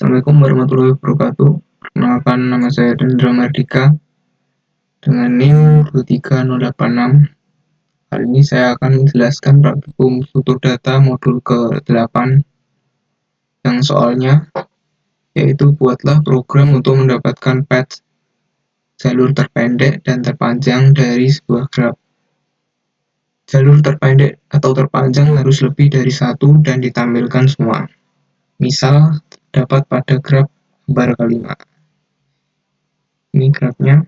Assalamualaikum warahmatullahi wabarakatuh. Perkenalkan, nama saya Dendra Mardika dengan NIM 23086. Kali ini saya akan menjelaskan praktikum struktur data modul ke-8 yang soalnya yaitu buatlah program untuk mendapatkan path jalur terpendek dan terpanjang dari sebuah graf. Jalur terpendek atau terpanjang harus lebih dari satu dan ditampilkan semua. Misal dapat pada graf bar kelima. Ini grafnya.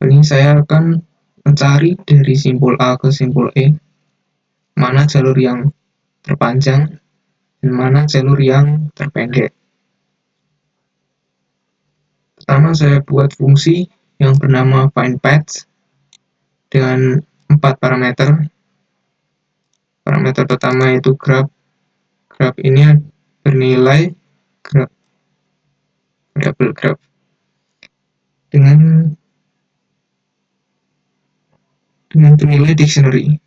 Ini saya akan mencari dari simpul A ke simpul E mana jalur yang terpanjang dan mana jalur yang terpendek. Pertama saya buat fungsi yang bernama findPath dengan 4 parameter. Parameter pertama yaitu graf. Graf ini bernilai graf, variabel graf dengan bernilai dictionary.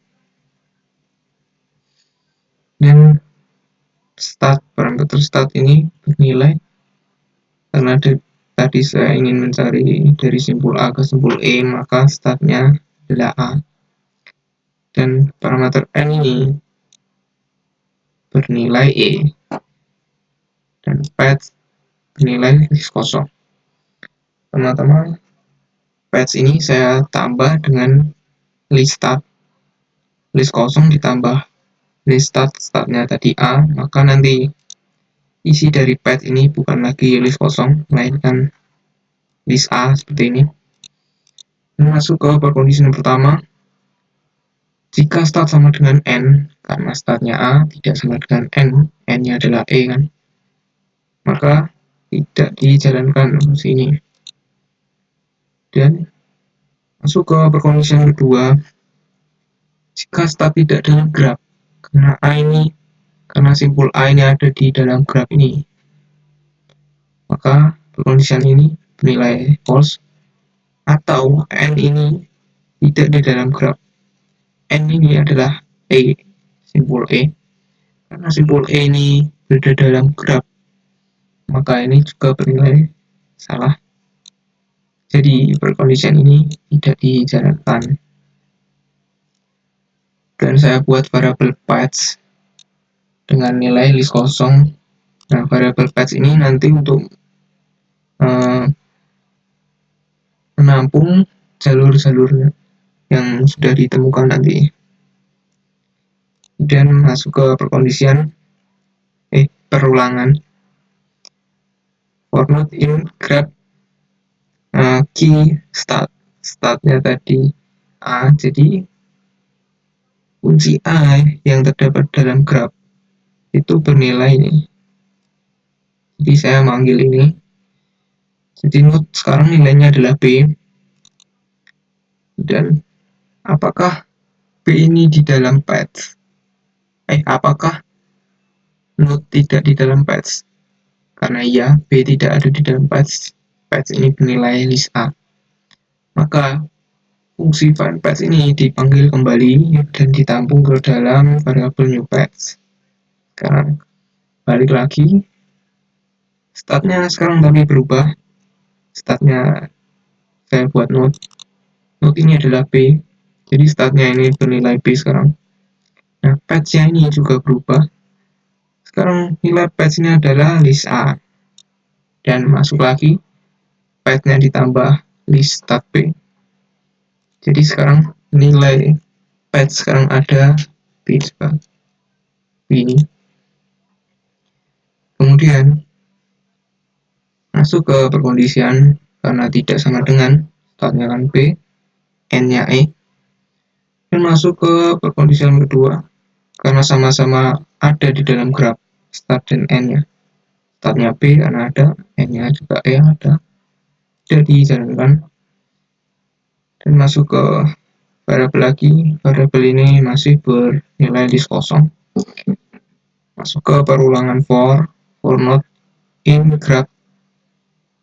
Dan parameter start ini bernilai karena tadi saya ingin mencari dari simpul A ke simpul E, maka startnya adalah A. Dan parameter N ini bernilai E. Dan path bernilai list kosong. Teman-teman, path ini saya tambah dengan list start. List kosong ditambah list start, startnya tadi A, maka nanti isi dari path ini bukan lagi list kosong, melainkan list A seperti ini. Masuk ke percondition pertama. Jika start sama dengan N, karena startnya A tidak sama dengan N, N-nya adalah E kan, maka tidak dijalankan fungsi ini. Dan masuk ke percondition kedua. Jika start tidak dalam graf, karena simpul A ini ada di dalam graf ini, maka percondition ini bernilai false. Atau N ini tidak di dalam graf, N ini adalah E, simpul E. Karena simpul E ini berada dalam graf, maka ini juga bernilai salah. Jadi percondition ini tidak dijalankan. Dan saya buat variabel path dengan nilai list kosong. Nah, variabel path ini nanti untuk menampung jalur-jalurnya yang sudah ditemukan nanti. Dan masuk ke perulangan. For not in graph key start. Startnya tadi A, jadi kunci A yang terdapat dalam graf itu bernilai ini. Jadi saya manggil ini. Jadi node sekarang nilainya adalah B. Dan apakah B ini di dalam path? Apakah node tidak di dalam path? Karena iya, B tidak ada di dalam path. Path ini bernilai list A. Maka fungsi findPath ini dipanggil kembali dan ditampung ke dalam variabel newPath. Sekarang balik lagi. Startnya sekarang tapi berubah. Startnya saya buat node. Node ini adalah B. Jadi startnya ini bernilai B sekarang. Nah, path-nya ini juga berubah. Sekarang nilai path-nya adalah list A. Dan masuk lagi. Path-nya ditambah list start B. Jadi sekarang nilai path sekarang ada B juga. Ini. Kemudian masuk ke percondition karena tidak sama dengan startnya kan B, N-nya E. Dan masuk ke percondition kedua karena sama-sama ada di dalam graf start dan N-nya. Startnya B karena ada, N-nya juga E ada. Jadi dijalankan. Dan masuk ke variabel lagi. Variabel ini masih bernilai list kosong. Masuk ke perulangan for not in graph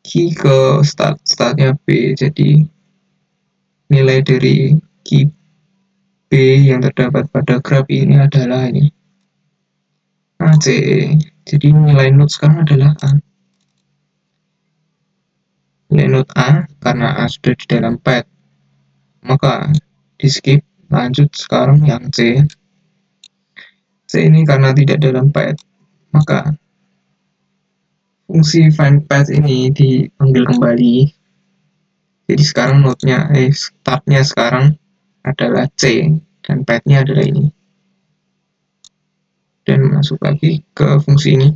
key ke startnya B. Jadi nilai dari key B yang terdapat pada graf ini adalah ini AC. Jadi nilai node sekarang adalah A. Nilai node A karena A sudah di dalam pad, maka di skip. Lanjut sekarang yang C. C ini karena tidak dalam pad, maka fungsi find path ini dipanggil kembali. Jadi sekarang startnya sekarang adalah C dan path-nya adalah ini. Dan masuk lagi ke fungsi ini.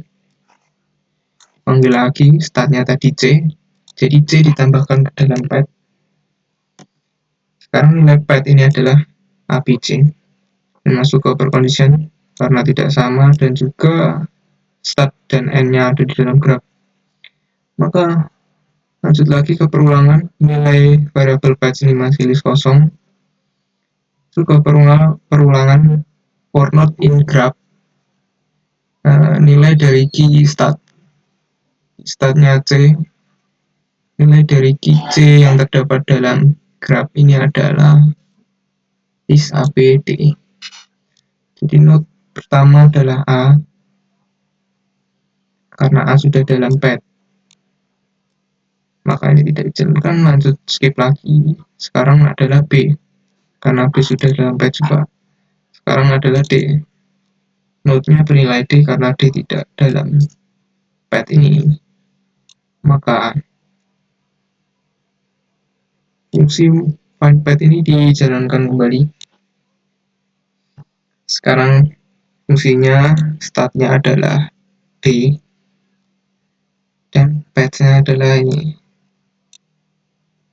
Panggil lagi startnya tadi C. Jadi C ditambahkan ke dalam path. Sekarang nilai path ini adalah ABC. Dan masuk ke percondition karena tidak sama dan juga start dan end-nya ada di dalam graf. Maka lanjut lagi ke perulangan, nilai variabel path ini masih list kosong. Juga perulangan for node in graph, nilai dari key startnya C, nilai dari key C yang terdapat dalam graph ini adalah list ABD. Jadi node pertama adalah A karena A sudah dalam path, maka ini tidak dijalankan. Lanjut skip lagi. Sekarang adalah B karena B sudah dalam path juga. Sekarang adalah D. Node-nya bernilai D karena D tidak dalam path ini. Maka fungsi find path ini dijalankan kembali. Sekarang fungsinya startnya adalah D dan path-nya adalah ini.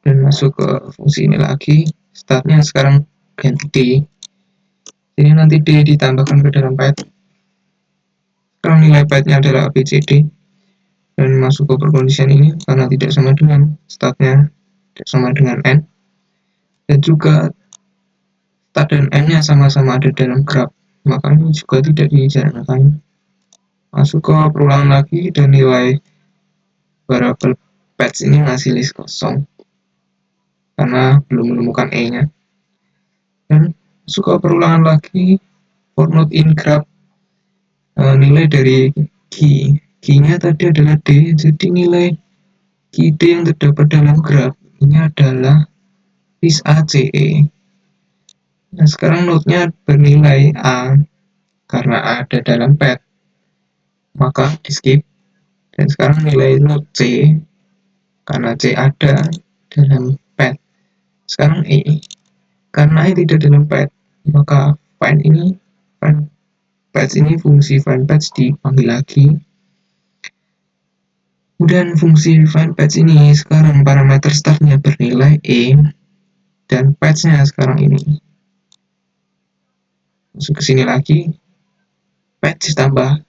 Dan masuk ke fungsi ini lagi. Startnya sekarang ganti D. Jadi nanti D ditambahkan ke dalam path. Sekarang nilai path-nya adalah ABCD. Dan masuk ke percondition ini karena tidak sama dengan startnya, tidak sama dengan N. Dan juga start dan N-nya sama-sama ada dalam graph, maka ini juga tidak dijalankan. Masuk ke perulangan lagi dan nilai variabel path ini masih list kosong karena belum menemukan E-nya. Dan masuk ke perulangan lagi for node in graph, nilai dari key-nya tadi adalah D, jadi nilai key D yang terdapat dalam graph ini adalah list ACE. Nah sekarang node-nya bernilai A karena A ada dalam path, maka di skip. Dan sekarang nilai node C karena C ada dalam path. Sekarang E karena E tidak dalam path, maka find path ini fungsi find path dipanggil lagi. Kemudian fungsi find path ini sekarang parameter startnya bernilai E dan path-nya sekarang ini. Masuk ke sini lagi, path ditambah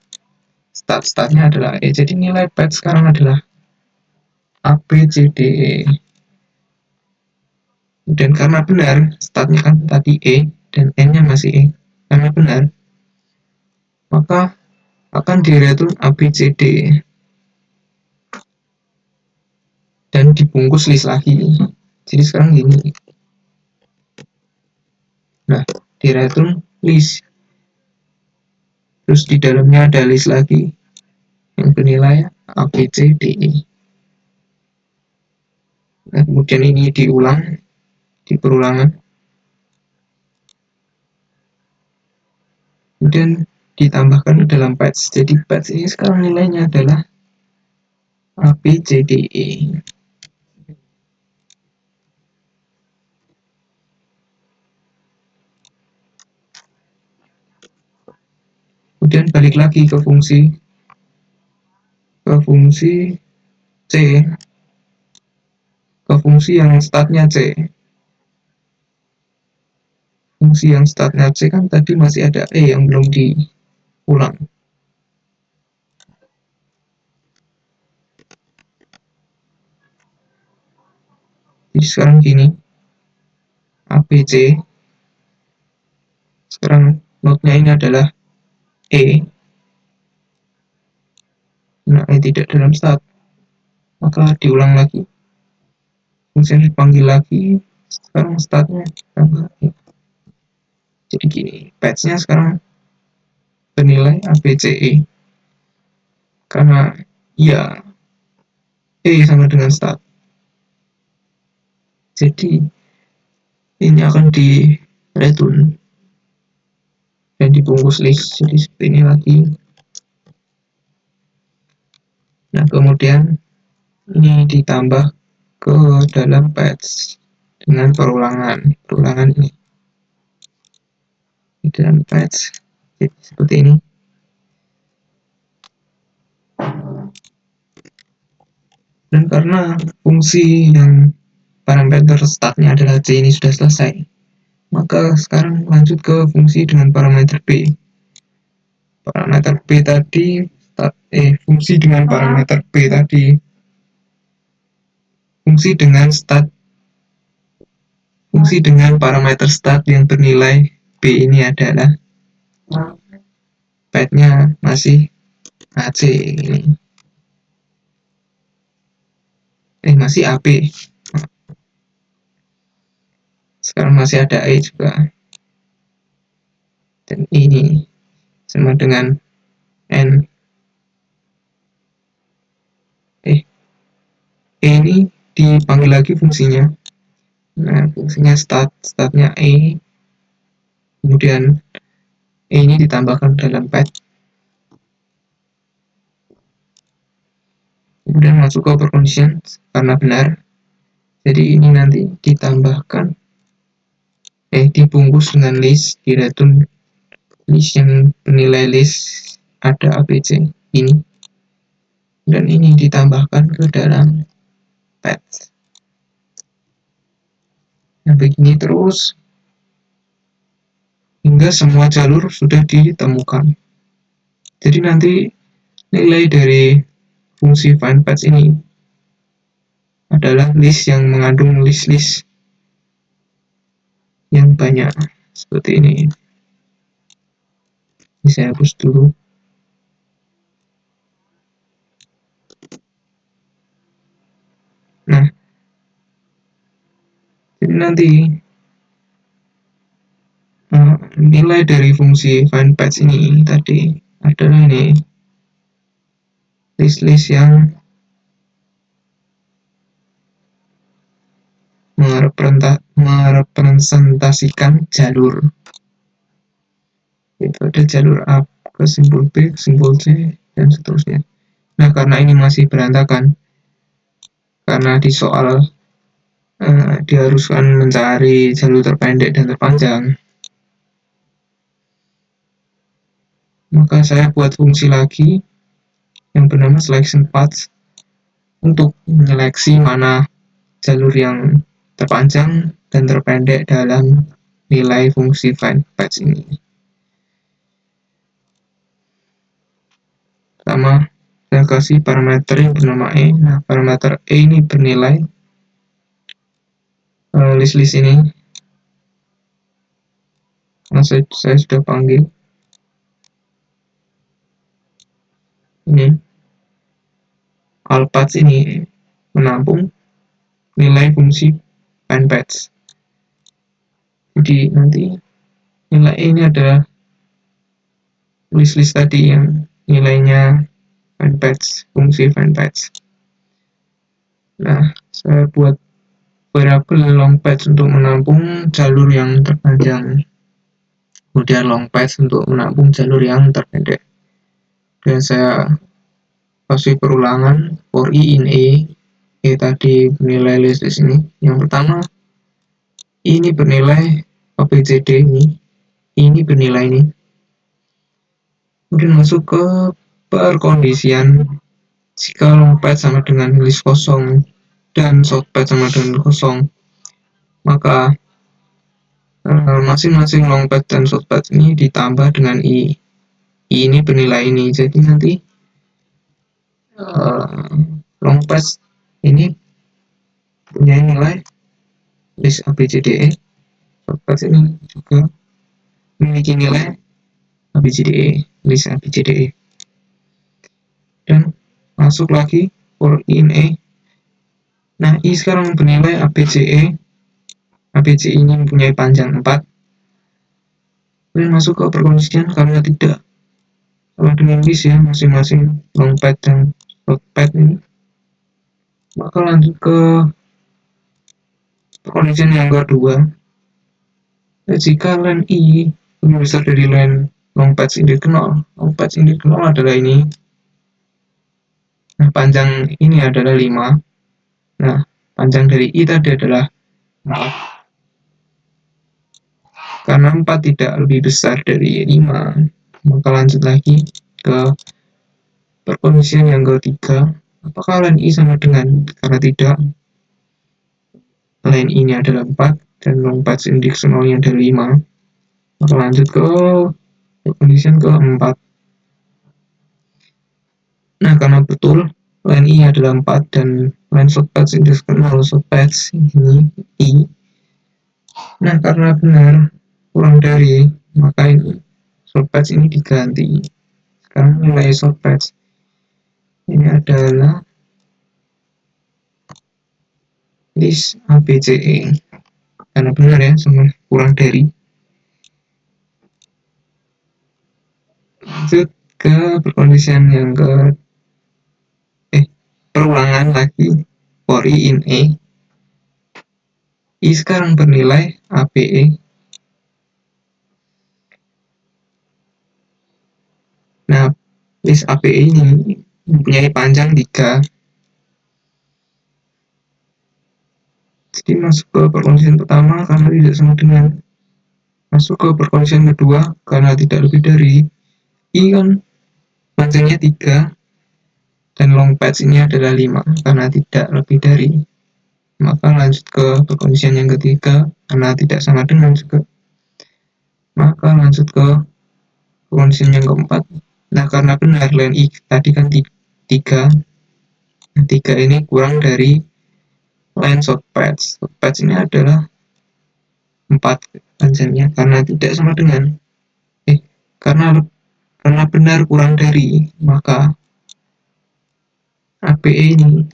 startnya adalah E. Jadi nilai path sekarang adalah ABCDE. Dan karena benar, startnya kan tadi E dan N-nya masih E. Karena benar, maka akan direturn ABCD dan dibungkus list lagi. Jadi sekarang gini. Nah, direturn list. Terus di dalamnya ada list lagi yang bernilai ABCDE. Nah, kemudian ini diulang di perulangan. Kemudian ditambahkan ke dalam patch. Jadi patch ini sekarang nilainya adalah ABCDE. Kemudian balik lagi ke fungsi C, ke fungsi yang startnya C. Fungsi yang startnya C kan tadi masih ada E yang belum diulang. Jadi sekarang gini, ABC. Sekarang node-nya ini adalah E. Nah, E tidak dalam start. Maka diulang lagi. Fungsi dipanggil lagi. Sekarang startnya tambah E. Jadi gini, patch-nya sekarang bernilai ABCE. karena ya E sama dengan start. Jadi ini akan di return dan dibungkus list, jadi seperti ini lagi. Nah kemudian ini ditambah ke dalam patch dengan perulangan ini di dalam patch, jadi seperti ini. Dan karena fungsi yang parameter startnya adalah C ini sudah selesai, maka sekarang lanjut ke fungsi dengan parameter B. Parameter B tadi fungsi dengan parameter B tadi, fungsi dengan parameter start yang bernilai B ini adalah path-nya masih AC ini. Masih AP. Sekarang masih ada E juga. Dan ini sama dengan N. E ini dipanggil lagi fungsinya. Nah, fungsinya startnya E. Kemudian E ini ditambahkan dalam path. Kemudian masuk ke over condition karena benar. Jadi ini nanti ditambahkan dibungkus dengan list, di return list yang bernilai list ada ABC ini, dan ini ditambahkan ke dalam path. Nah begini terus hingga semua jalur sudah ditemukan. Jadi nanti nilai dari fungsi find path ini adalah list yang mengandung list-list yang banyak seperti ini. Ini saya hapus dulu. Nah, jadi nanti nilai dari fungsi find path ini tadi adalah ini list-list yang merepresentasikan jalur. Itu ada jalur A ke simbol B, ke simbol C, dan seterusnya. Nah, karena ini masih berantakan, karena di soal diharuskan mencari jalur terpendek dan terpanjang, maka saya buat fungsi lagi yang bernama selection path untuk menyeleksi mana jalur yang terpanjang dan terpendek dalam nilai fungsi find path ini. Pertama, saya kasih parameter yang bernama E. Nah, parameter E ini bernilai list-list ini. Nah, saya sudah panggil ini all paths ini menampung nilai fungsi find paths. Jadi nanti nilai E ini adalah list-list tadi yang nilainya find paths, fungsi find paths. Nah, saya buat variabel long paths untuk menampung jalur yang terpanjang, kemudian long paths untuk menampung jalur yang terpendek. Dan saya kasih perulangan for i in E. E tadi bernilai list di sini. Yang pertama, ini bernilai ABCD ini bernilai ini. Kemudian masuk ke perkondisian. Jika long path sama dengan list kosong dan short path sama dengan kosong, maka masing-masing long path dan short path ini ditambah dengan i. I ini bernilai ini. Jadi nanti long path ini punya nilai list ABCDE, short path ini juga memiliki nilai ABCDE, list ABCDE. Dan masuk lagi for in E. Nah, I sekarang bernilai ABCE. ABC ini mempunyai panjang 4. Kemudian masuk ke perkondisian karena tidak sama dengan list ya masing-masing long path dan short path ini. Maka lanjut ke condition yang kedua. Jika len I lebih besar dari len long path index 0, long path index 0 adalah ini. Nah, panjang ini adalah 5. Nah, panjang dari I tadi adalah 4. Karena 4 tidak lebih besar dari 5, maka lanjut lagi ke perkondisian yang ketiga. Apakah len I sama dengan, karena tidak, len ini adalah 4 dan long path index 0-nya adalah 5. Maka lanjut ke perkondisian keempat. Nah, karena betul len I adalah 4 dan len short path index 0 short path ini I. Nah, karena benar kurang dari, maka ini short path ini diganti. Sekarang nilai short path ini adalah list ABCE. Karena benar ya, sama kurang dari. Lanjut ke perkondisian yang perulangan lagi for I in E. I sekarang bernilai ABE. Nah, list ABE ini mempunyai panjang 3. Jadi masuk ke perkondisian pertama karena tidak sama dengan, masuk ke perkondisian kedua karena tidak lebih dari. I kan panjangnya 3 dan long path ini adalah 5 karena tidak lebih dari. Maka lanjut ke perkondisian yang ketiga karena tidak sama dengan juga. Maka lanjut ke perkondisian yang keempat. Nah, karena benar len I tadi kan 3. Nah, 3 ini kurang dari len short path. Short path ini adalah 4 panjangnya karena tidak sama dengan, karena benar kurang dari, maka ABE ini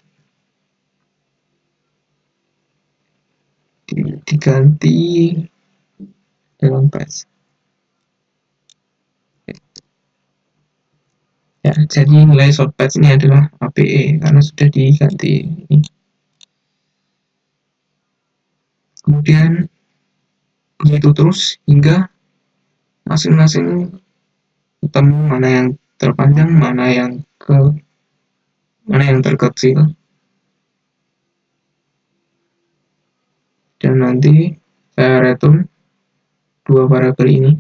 diganti dalam path. Ya, jadi nilai short path ini adalah ABE karena sudah diganti ini. Kemudian begitu terus hingga masing-masing ketemu mana yang terpanjang, mana yang terkecil. Dan nanti saya return dua variabel ini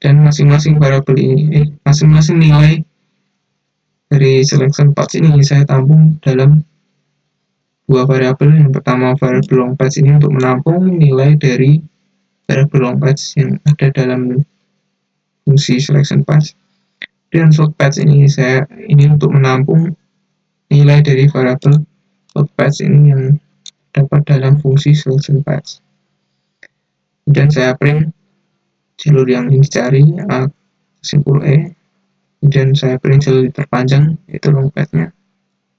dan masing-masing variabel ini masing-masing nilai dari selection path ini saya tampung dalam dua variabel. Yang pertama variabel long path ini untuk menampung nilai dari variabel long path yang ada dalam fungsi selection path, dan short path ini untuk menampung nilai dari variabel short path ini yang dapat dalam fungsi selection path. Dan saya print jalur yang ingin dicari, simpul E, dan saya print jalur terpanjang yaitu long path-nya.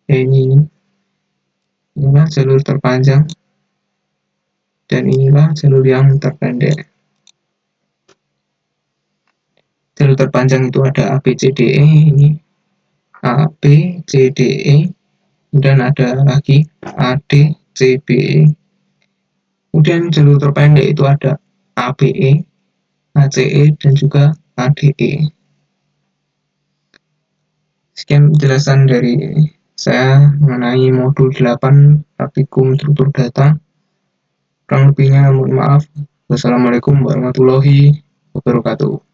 Inilah jalur terpanjang dan inilah jalur yang terpendek. Jalur terpanjang itu ada ABCDE, ini ABCDE, dan ada lagi ADCBE. Kemudian jalur terpendek itu ada ABE, ACE, dan juga ADE. Sekian penjelasan dari saya mengenai modul 8 praktikum struktur data. Kurang lebihnya mohon maaf. Wassalamualaikum warahmatullahi wabarakatuh.